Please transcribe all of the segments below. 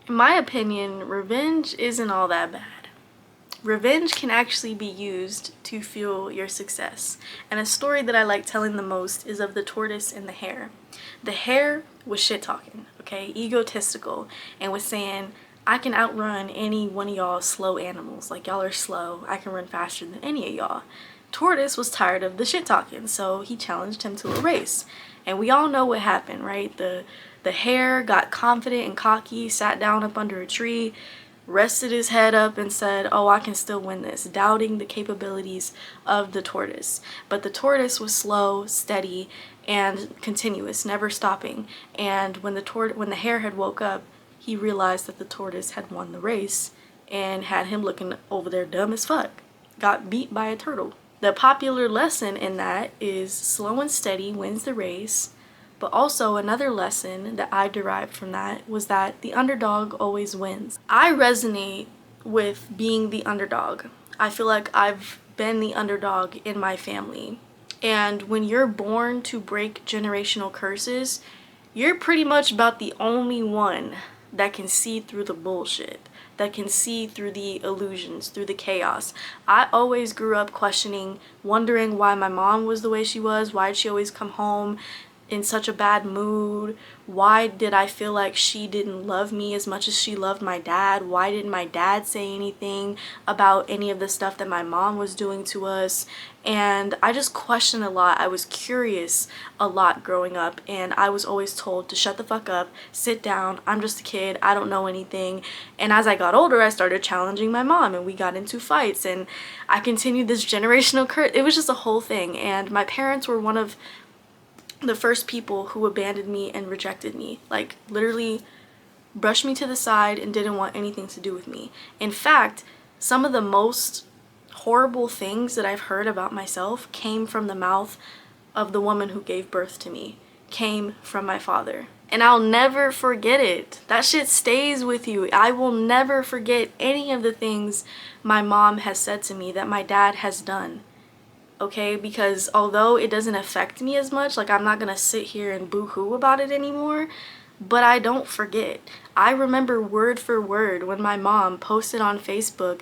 In my opinion, revenge isn't all that bad. Revenge can actually be used to fuel your success. And a story that I like telling the most is of the tortoise and the hare. The hare was shit talking, okay, egotistical, and was saying, I can outrun any one of y'all slow animals. Like, y'all are slow. I can run faster than any of y'all. Tortoise was tired of the shit talking, so he challenged him to a race. And we all know what happened, right? The hare got confident and cocky, sat down up under a tree, rested his head up and said, oh, I can still win this, doubting the capabilities of the tortoise. But the tortoise was slow, steady, and continuous, never stopping. And when the hare had woke up, he realized that the tortoise had won the race and had him looking over there dumb as fuck. Got beat by a turtle. The popular lesson in that is slow and steady wins the race. But also another lesson that I derived from that was that the underdog always wins. I resonate with being the underdog. I feel like I've been the underdog in my family. And when you're born to break generational curses, you're pretty much about the only one that can see through the bullshit, that can see through the illusions, through the chaos. I always grew up questioning, wondering why my mom was the way she was, why did she always come home in such a bad mood? Why did I feel like she didn't love me as much as she loved my dad? Why didn't my dad say anything about any of the stuff that my mom was doing to us? And I just questioned a lot. I was curious a lot growing up, and I was always told to shut the fuck up, sit down, I'm just a kid, I don't know anything. And as I got older, I started challenging my mom, and we got into fights, and I continued this generational curse. It was just a whole thing. And my parents were one of the first people who abandoned me and rejected me, like literally brushed me to the side and didn't want anything to do with me. In fact, some of the most horrible things that I've heard about myself came from the mouth of the woman who gave birth to me, came from my father. And I'll never forget it. That shit stays with you. I will never forget any of the things my mom has said to me that my dad has done. Okay, because although it doesn't affect me as much, like I'm not gonna sit here and boo-hoo about it anymore, but I don't forget. I remember word for word when my mom posted on Facebook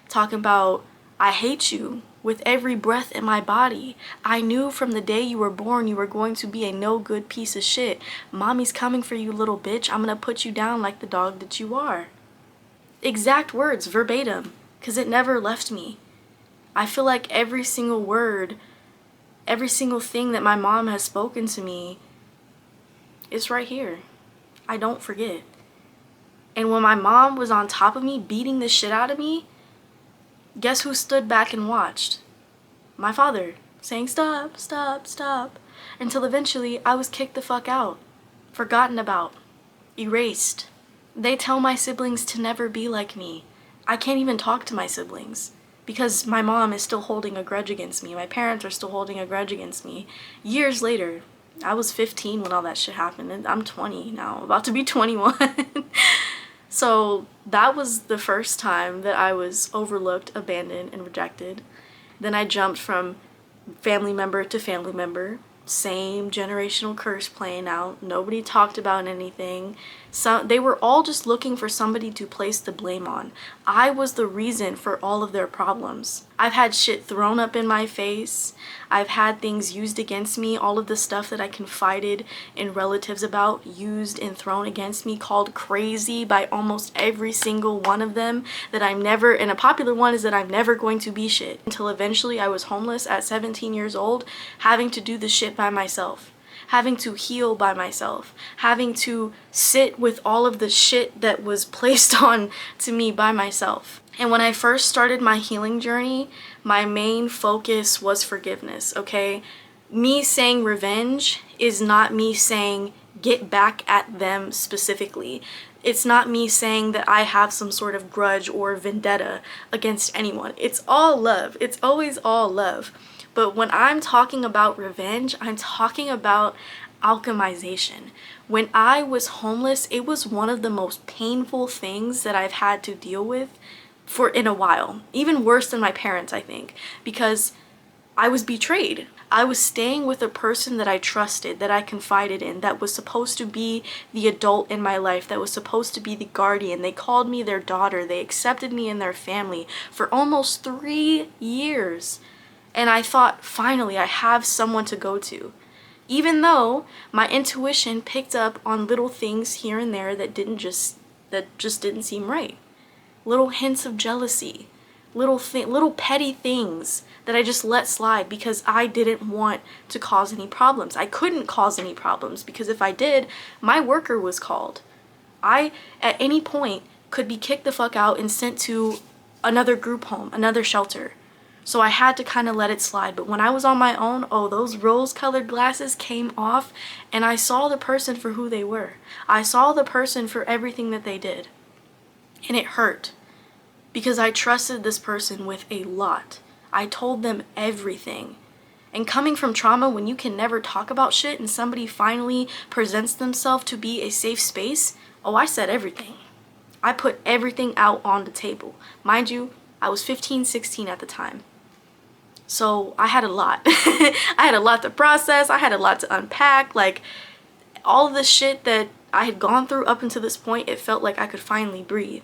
talking about, I hate you with every breath in my body. I knew from the day you were born you were going to be a no good piece of shit. Mommy's coming for you, little bitch. I'm gonna put you down like the dog that you are. Exact words, verbatim, because it never left me. I feel like every single word, every single thing that my mom has spoken to me is right here. I don't forget. And when my mom was on top of me, beating the shit out of me, guess who stood back and watched? My father, saying stop, stop, stop, until eventually I was kicked the fuck out, forgotten about, erased. They tell my siblings to never be like me. I can't even talk to my siblings, because my mom is still holding a grudge against me. My parents are still holding a grudge against me. Years later, I was 15 when all that shit happened, and I'm 20 now, about to be 21. So that was the first time that I was overlooked, abandoned, and rejected. Then I jumped from family member to family member. Same generational curse playing out. Nobody talked about anything. They were all just looking for somebody to place the blame on. I was the reason for all of their problems. I've had shit thrown up in my face. I've had things used against me. All of the stuff that I confided in relatives about used and thrown against me, called crazy by almost every single one of them. That I'm never, and a popular one is that I'm never going to be shit. Until eventually I was homeless at 17 years old, having to do the shit by myself. Having to heal by myself, having to sit with all of the shit that was placed on to me by myself. And when I first started my healing journey, my main focus was forgiveness, okay? Me saying revenge is not me saying get back at them specifically. It's not me saying that I have some sort of grudge or vendetta against anyone. It's all love. It's always all love. But when I'm talking about revenge, I'm talking about alchemization. When I was homeless, it was one of the most painful things that I've had to deal with in a while. Even worse than my parents, I think, because I was betrayed. I was staying with a person that I trusted, that I confided in, that was supposed to be the adult in my life, that was supposed to be the guardian. They called me their daughter. They accepted me in their family for almost 3 years. And I thought, finally, I have someone to go to. Even though my intuition picked up on little things here and there that just didn't seem right. Little hints of jealousy, little petty things that I just let slide because I didn't want to cause any problems. I couldn't cause any problems because if I did, my worker was called. I, at any point, could be kicked the fuck out and sent to another group home, another shelter. So I had to kind of let it slide. But when I was on my own, oh, those rose-colored glasses came off and I saw the person for who they were. I saw the person for everything that they did. And it hurt because I trusted this person with a lot. I told them everything. And coming from trauma, when you can never talk about shit and somebody finally presents themselves to be a safe space, oh, I said everything. I put everything out on the table. Mind you, I was 15, 16 at the time. So I had a lot. I had a lot to process. I had a lot to unpack. Like, all of the shit that I had gone through up until this point, it felt like I could finally breathe.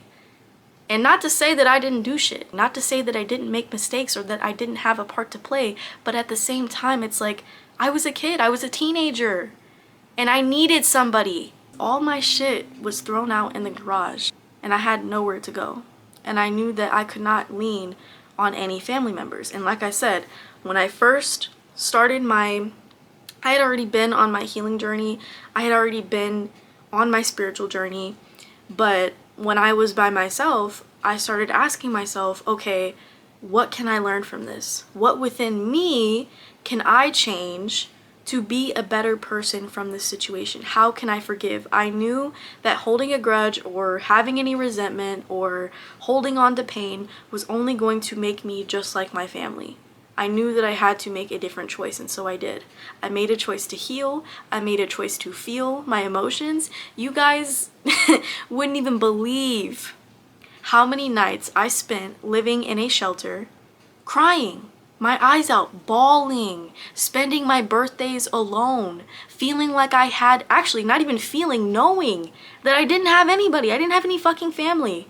And not to say that I didn't do shit, not to say that I didn't make mistakes or that I didn't have a part to play, but at the same time, it's like, I was a kid, I was a teenager, and I needed somebody. All my shit was thrown out in the garage, and I had nowhere to go. And I knew that I could not lean on any family members. And like I said, when I first started I had already been on my healing journey, I had already been on my spiritual journey, but when I was by myself, I started asking myself, okay, what can I learn from this? What within me can I change to be a better person from this situation? How can I forgive? I knew that holding a grudge or having any resentment or holding on to pain was only going to make me just like my family. I knew that I had to make a different choice, and so I did. I made a choice to heal. I made a choice to feel my emotions. You guys wouldn't even believe how many nights I spent living in a shelter, crying, my eyes out, bawling, spending my birthdays alone, feeling like I had, actually not even feeling, knowing that I didn't have anybody. I didn't have any fucking family.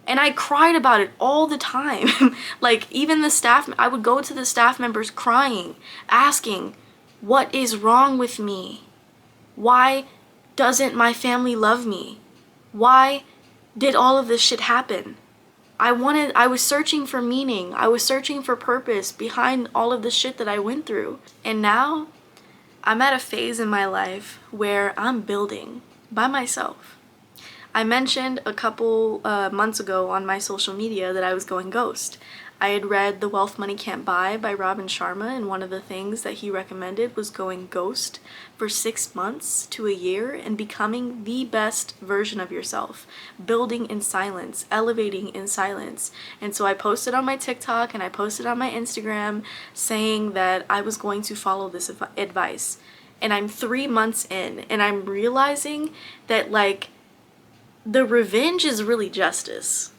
And I cried about it all the time. Like, even the staff, I would go to the staff members crying, asking, what is wrong with me? Why doesn't my family love me? Why did all of this shit happen? I was searching for meaning. I was searching for purpose behind all of the shit that I went through. And now I'm at a phase in my life where I'm building by myself. I mentioned a couple months ago on my social media that I was going ghost. I had read The Wealth Money Can't Buy by Robin Sharma, and one of the things that he recommended was going ghost for 6 months to a year and becoming the best version of yourself, building in silence, elevating in silence. And so I posted on my TikTok and I posted on my Instagram saying that I was going to follow this advice. And I'm 3 months in, and I'm realizing that, like, the revenge is really justice.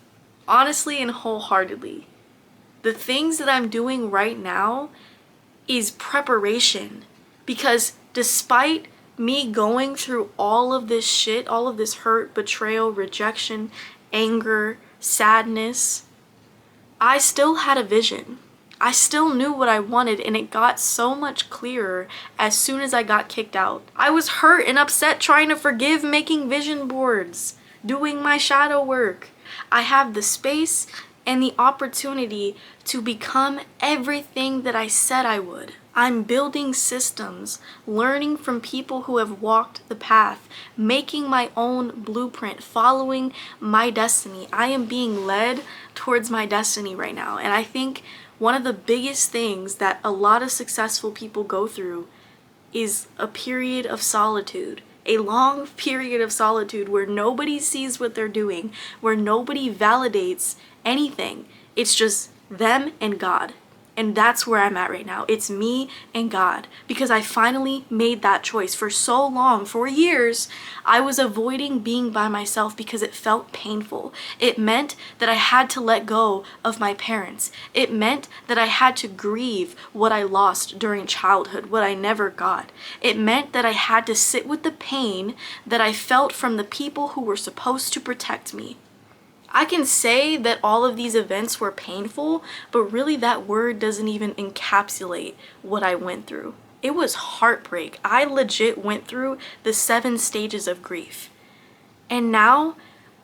Honestly and wholeheartedly. The things that I'm doing right now is preparation. Because despite me going through all of this shit, all of this hurt, betrayal, rejection, anger, sadness, I still had a vision. I still knew what I wanted, and it got so much clearer as soon as I got kicked out. I was hurt and upset trying to forgive, making vision boards, doing my shadow work. I have the space and the opportunity to become everything that I said I would. I'm building systems, learning from people who have walked the path, making my own blueprint, following my destiny. I am being led towards my destiny right now. And I think one of the biggest things that a lot of successful people go through is a period of solitude. A long period of solitude where nobody sees what they're doing, where nobody validates anything. It's just them and God. And that's where I'm at right now. It's me and God, because I finally made that choice. For so long, for years, I was avoiding being by myself because it felt painful. It meant that I had to let go of my parents. It meant that I had to grieve what I lost during childhood, what I never got. It meant that I had to sit with the pain that I felt from the people who were supposed to protect me. I can say that all of these events were painful, but really that word doesn't even encapsulate what I went through. It was heartbreak. I legit went through the 7 stages of grief. And now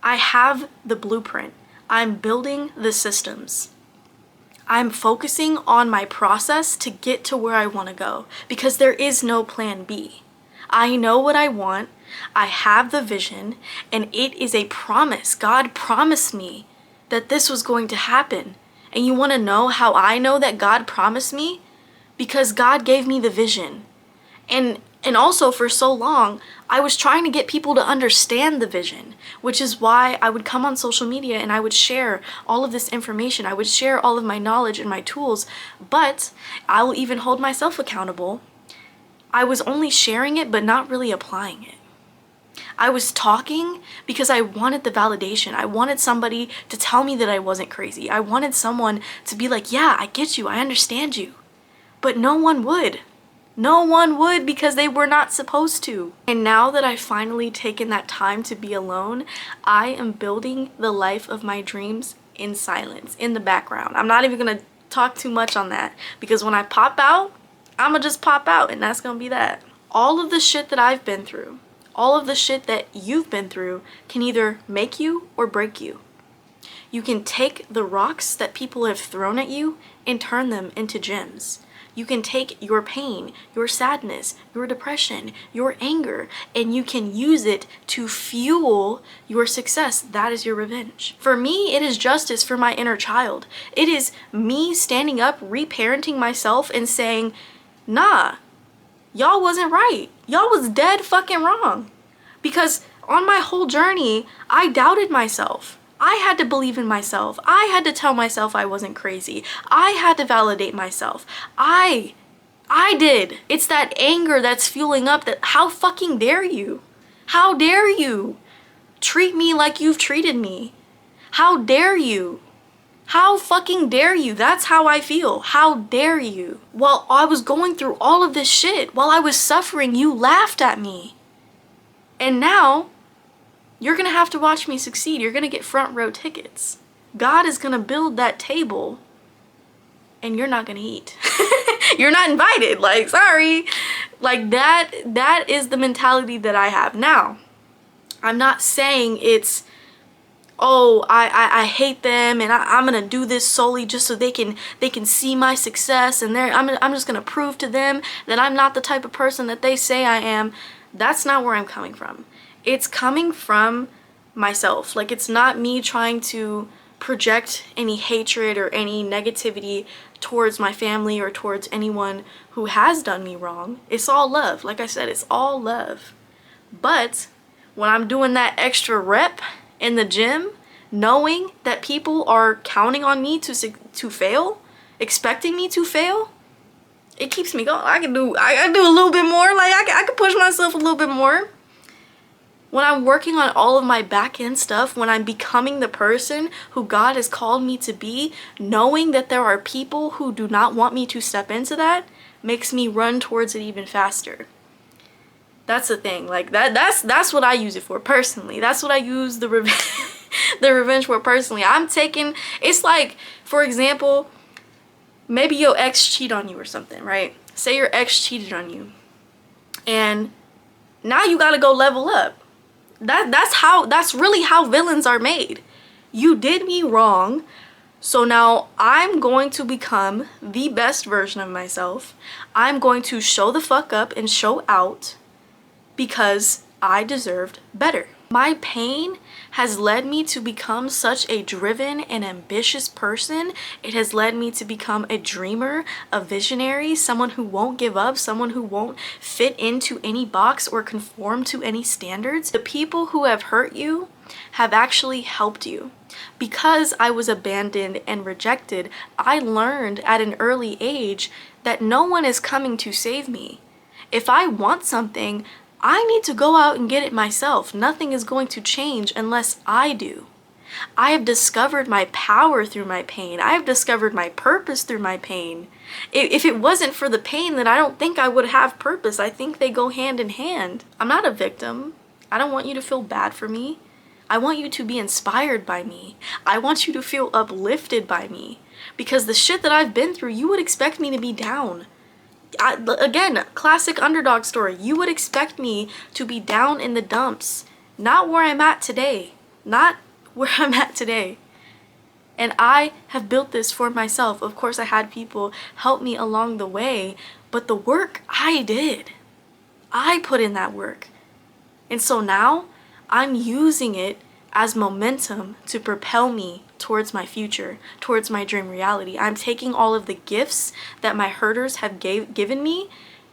I have the blueprint. I'm building the systems. I'm focusing on my process to get to where I want to go, because there is no plan B. I know what I want. I have the vision, and it is a promise. God promised me that this was going to happen. And you want to know how I know that God promised me? Because God gave me the vision. And also for so long, I was trying to get people to understand the vision, which is why I would come on social media and I would share all of this information. I would share all of my knowledge and my tools, but I will even hold myself accountable. I was only sharing it, but not really applying it. I was talking because I wanted the validation. I wanted somebody to tell me that I wasn't crazy. I wanted someone to be like, yeah, I get you, I understand you. But no one would. No one would, because they were not supposed to. And now that I've finally taken that time to be alone, I am building the life of my dreams in silence, in the background. I'm not even gonna talk too much on that, because when I pop out, I'ma just pop out, and that's gonna be that. All of the shit that I've been through, all of the shit that you've been through can either make you or break you. You can take the rocks that people have thrown at you and turn them into gems. You can take your pain, your sadness, your depression, your anger, and you can use it to fuel your success. That is your revenge. For me, it is justice for my inner child. It is me standing up, reparenting myself and saying, nah, y'all wasn't right. Y'all was dead fucking wrong. Because on my whole journey, I doubted myself. I had to believe in myself. I had to tell myself I wasn't crazy. I had to validate myself. I did. It's that anger that's fueling up that, how fucking dare you? How dare you treat me like you've treated me? How dare you? How fucking dare you? That's how I feel. How dare you? While I was going through all of this shit, while I was suffering, you laughed at me. And now, you're gonna have to watch me succeed. You're gonna get front row tickets. God is gonna build that table, and you're not gonna eat. You're not invited. Like, sorry. Like, that is the mentality that I have. Now, I'm not saying it's, oh, I hate them and I'm gonna do this solely just so they can see my success, and I'm just gonna prove to them that I'm not the type of person that they say I am. That's not where I'm coming from. It's coming from myself. Like, it's not me trying to project any hatred or any negativity towards my family or towards anyone who has done me wrong. It's all love. Like I said, it's all love. But when I'm doing that extra rep in the gym, knowing that people are counting on me to fail, expecting me to fail, it keeps me going. I can do a little bit more. Like, I can push myself a little bit more. When I'm working on all of my back end stuff, when I'm becoming the person who God has called me to be, knowing that there are people who do not want me to step into that makes me run towards it even faster. That's the thing. Like, that's what I use it for personally. That's what I use the revenge for personally. It's like, for example, maybe your ex cheated on you or something, right? Say your ex cheated on you, and now you gotta go level up. That's really how villains are made. You did me wrong, so now I'm going to become the best version of myself. I'm going to show the fuck up and show out because I deserved better. My pain has led me to become such a driven and ambitious person. It has led me to become a dreamer, a visionary, someone who won't give up, someone who won't fit into any box or conform to any standards. The people who have hurt you have actually helped you. Because I was abandoned and rejected, I learned at an early age that no one is coming to save me. If I want something, I need to go out and get it myself. Nothing is going to change unless I do. I have discovered my power through my pain. I have discovered my purpose through my pain. If it wasn't for the pain, then I don't think I would have purpose. I think they go hand in hand. I'm not a victim. I don't want you to feel bad for me. I want you to be inspired by me. I want you to feel uplifted by me. Because the shit that I've been through, you would expect me to be down. Again, classic underdog story. You would expect me to be down in the dumps. Not where I'm at today. Not where I'm at today. And I have built this for myself. Of course, I had people help me along the way, but the work I did. I put in that work. And so now I'm using it as momentum to propel me towards my future, towards my dream reality. I'm taking all of the gifts that my herders have given me,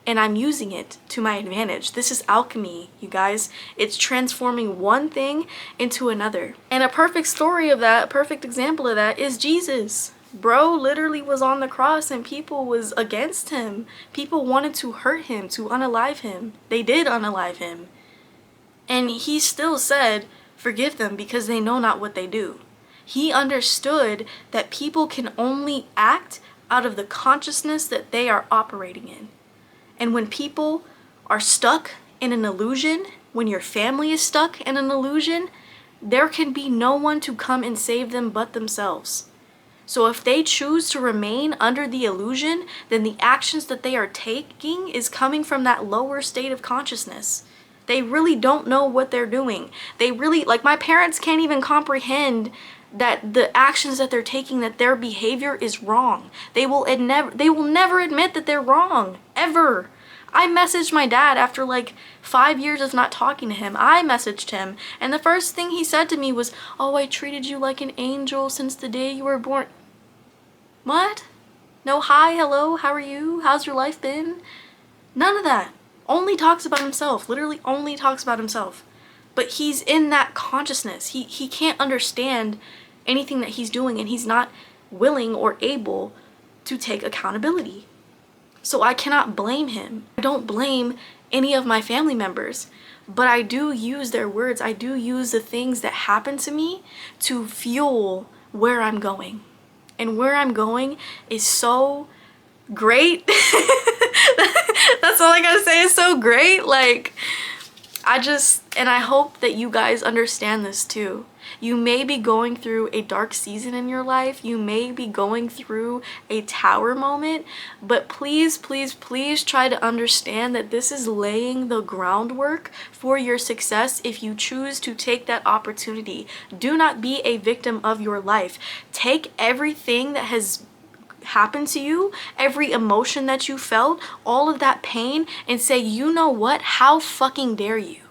and I'm using it to my advantage. This is alchemy, you guys. It's transforming one thing into another. And a perfect story of that, a perfect example of that is Jesus. Bro literally was on the cross and people was against him. People wanted to hurt him, to unalive him. They did unalive him. And he still said, "Forgive them because they know not what they do." He understood that people can only act out of the consciousness that they are operating in. And when people are stuck in an illusion, when your family is stuck in an illusion, there can be no one to come and save them but themselves. So if they choose to remain under the illusion, then the actions that they are taking is coming from that lower state of consciousness. They really don't know what they're doing. They really, like, my parents can't even comprehend that the actions that they're taking, that their behavior is wrong. They will never admit that they're wrong, ever. I messaged my dad after like 5 years of not talking to him. I messaged him, and the first thing he said to me was, "Oh, I treated you like an angel since the day you were born." What? No hi, hello, how are you? How's your life been? None of that. Only talks about himself, literally only talks about himself. But he's in that consciousness. He can't understand anything that he's doing, and he's not willing or able to take accountability. So I cannot blame him. I don't blame any of my family members, but I do use their words. I do use the things that happen to me to fuel where I'm going. And where I'm going is so great. That's all I gotta say, is so great. Like, and I hope that you guys understand this too. You may be going through a dark season in your life. You may be going through a tower moment, but please, please, please try to understand that this is laying the groundwork for your success if you choose to take that opportunity. Do not be a victim of your life. Take everything that has happened to you, every emotion that you felt, all of that pain, and say, you know what? How fucking dare you?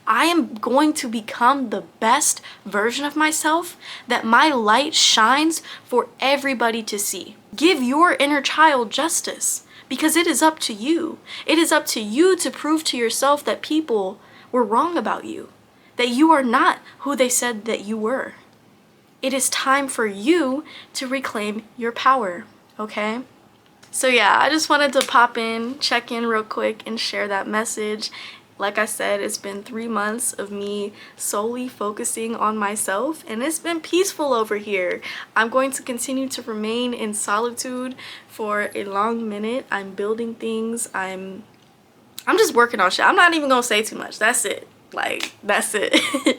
I am going to become the best version of myself that my light shines for everybody to see. Give your inner child justice, because it is up to you. It is up to you to prove to yourself that people were wrong about you, that you are not who they said that you were. It is time for you to reclaim your power, okay? So yeah, I just wanted to pop in, check in real quick, and share that message. Like I said, it's been 3 months of me solely focusing on myself, and it's been peaceful over here. I'm going to continue to remain in solitude for a long minute. I'm building things. I'm just working on shit. I'm not even gonna say too much. That's it. Like, that's it.